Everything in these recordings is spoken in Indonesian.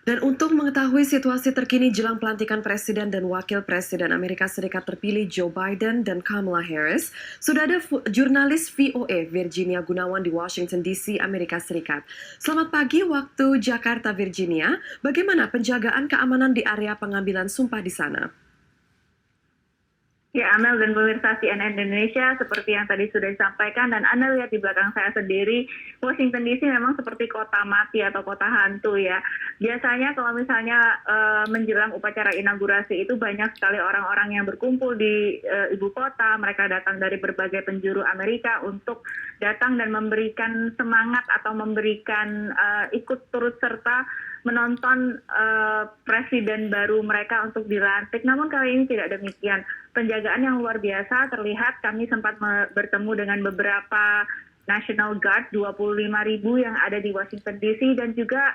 Dan untuk mengetahui situasi terkini jelang pelantikan Presiden dan Wakil Presiden Amerika Serikat terpilih Joe Biden dan Kamala Harris, sudah ada jurnalis VOA Virginia Gunawan di Washington DC, Amerika Serikat. Selamat pagi waktu Jakarta, Virginia. Bagaimana penjagaan keamanan di area pengambilan sumpah di sana? Ya, Amel dan pemirsa CNN Indonesia, seperti yang tadi sudah disampaikan, dan Anda lihat di belakang saya sendiri, Washington DC memang seperti kota mati atau kota hantu ya. Biasanya kalau misalnya menjelang upacara inaugurasi itu banyak sekali orang-orang yang berkumpul di ibu kota, mereka datang dari berbagai penjuru Amerika untuk datang dan memberikan semangat atau memberikan ikut turut serta menonton presiden baru mereka untuk dilantik. Namun kali ini tidak demikian. Penjagaan yang luar biasa terlihat. Kami sempat bertemu dengan beberapa National Guard 25.000 yang ada di Washington DC dan juga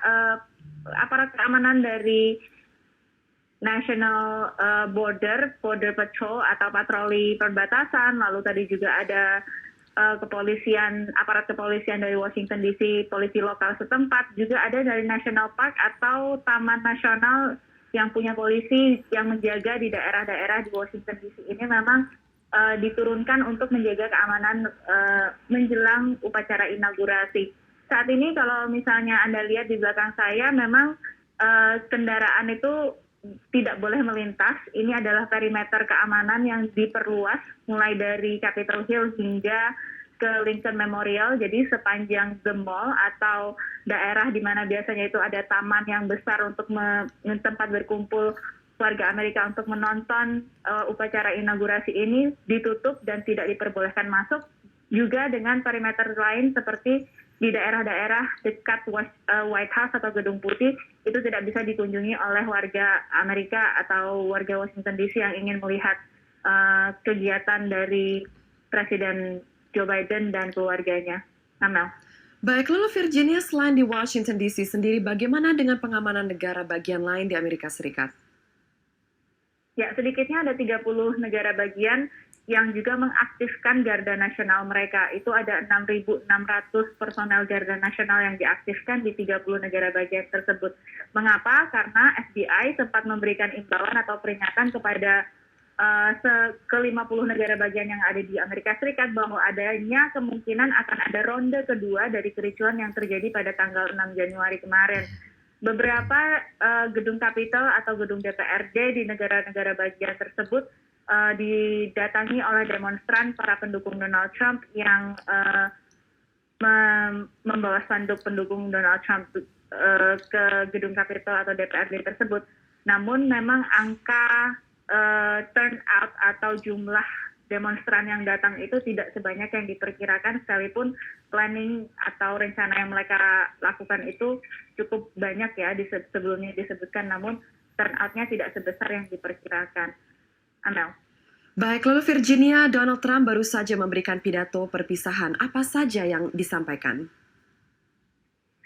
aparat keamanan dari National Border Patrol atau patroli perbatasan. Lalu tadi juga ada aparat kepolisian dari Washington DC, polisi lokal setempat, juga ada dari National Park atau Taman Nasional yang punya polisi yang menjaga di daerah-daerah di Washington DC ini memang diturunkan untuk menjaga keamanan menjelang upacara inaugurasi. Saat ini kalau misalnya Anda lihat di belakang saya, memang kendaraan itu tidak boleh melintas. Ini adalah perimeter keamanan yang diperluas mulai dari Capitol Hill hingga ke Lincoln Memorial. Jadi sepanjang the mall atau daerah di mana biasanya itu ada taman yang besar untuk tempat berkumpul warga Amerika untuk menonton upacara inaugurasi ini ditutup dan tidak diperbolehkan masuk. Juga dengan perimeter lain seperti di daerah-daerah dekat White House atau Gedung Putih itu tidak bisa dikunjungi oleh warga Amerika atau warga Washington DC yang ingin melihat kegiatan dari Presiden Joe Biden dan keluarganya. Amel. Baik, lalu Virginia, selain di Washington DC sendiri, bagaimana dengan pengamanan negara bagian lain di Amerika Serikat? Ya, sedikitnya ada 30 negara bagian yang juga mengaktifkan Garda Nasional mereka. Itu ada 6.600 personel Garda Nasional yang diaktifkan di 30 negara bagian tersebut. Mengapa? Karena FBI sempat memberikan imbauan atau peringatan kepada ke-50 negara bagian yang ada di Amerika Serikat bahwa adanya kemungkinan akan ada ronde kedua dari kericuan yang terjadi pada tanggal 6 Januari kemarin. Beberapa gedung Capitol atau gedung DPRD di negara-negara bagian tersebut didatangi oleh demonstran para pendukung Donald Trump yang membawa spanduk pendukung Donald Trump ke gedung Capitol atau DPRD tersebut. Namun memang angka turnout atau jumlah demonstran yang datang itu tidak sebanyak yang diperkirakan, sekalipun planning atau rencana yang mereka lakukan itu cukup banyak ya sebelumnya disebutkan, namun turnout-nya tidak sebesar yang diperkirakan. Amel. Baik, lalu Virginia, Donald Trump baru saja memberikan pidato perpisahan. Apa saja yang disampaikan?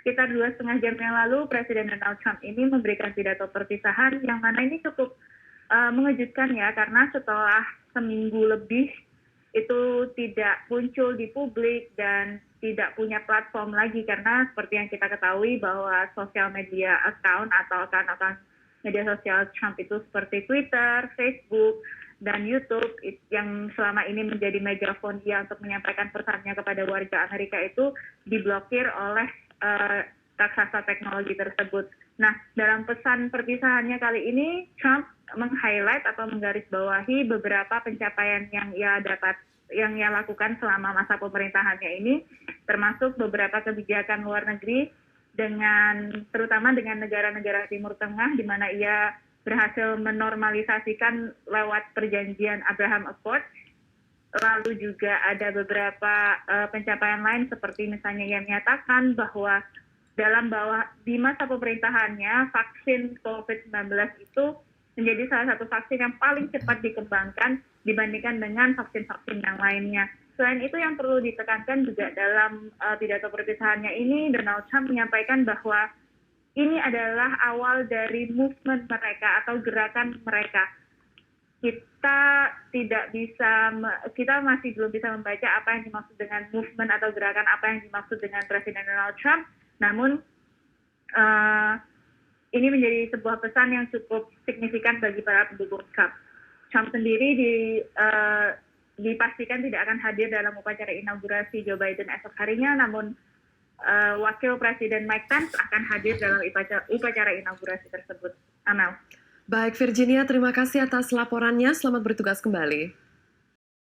Sekitar 2,5 jam yang lalu, Presiden Donald Trump ini memberikan pidato perpisahan yang mana ini cukup mengejutkan ya, karena setelah seminggu lebih itu tidak muncul di publik dan tidak punya platform lagi, karena seperti yang kita ketahui bahwa sosial media account atau akun-akun media sosial Trump itu seperti Twitter, Facebook, dan YouTube yang selama ini menjadi megafon dia untuk menyampaikan pesannya kepada warga Amerika itu diblokir oleh raksasa teknologi tersebut. Nah, dalam pesan perpisahannya kali ini, Trump meng-highlight atau menggarisbawahi beberapa pencapaian yang ia lakukan selama masa pemerintahannya ini, termasuk beberapa kebijakan luar negeri terutama dengan negara-negara Timur Tengah, di mana ia berhasil menormalisasikan lewat perjanjian Abraham Accord. Lalu juga ada beberapa pencapaian lain seperti misalnya ia menyatakan bahwa di masa pemerintahannya vaksin COVID-19 itu menjadi salah satu vaksin yang paling cepat dikembangkan dibandingkan dengan vaksin-vaksin yang lainnya. Selain itu yang perlu ditekankan juga dalam pidato perpisahannya ini, Donald Trump menyampaikan bahwa ini adalah awal dari movement mereka atau gerakan mereka. Kita masih belum bisa membaca apa yang dimaksud dengan movement atau gerakan apa yang dimaksud dengan Presiden Donald Trump. Namun ini menjadi sebuah pesan yang cukup signifikan bagi para pendukung Trump. Trump sendiri dipastikan tidak akan hadir dalam upacara inaugurasi Joe Biden esok harinya, namun Wakil Presiden Mike Pence akan hadir dalam upacara inaugurasi tersebut. Amel. Baik, Virginia, terima kasih atas laporannya. Selamat bertugas kembali.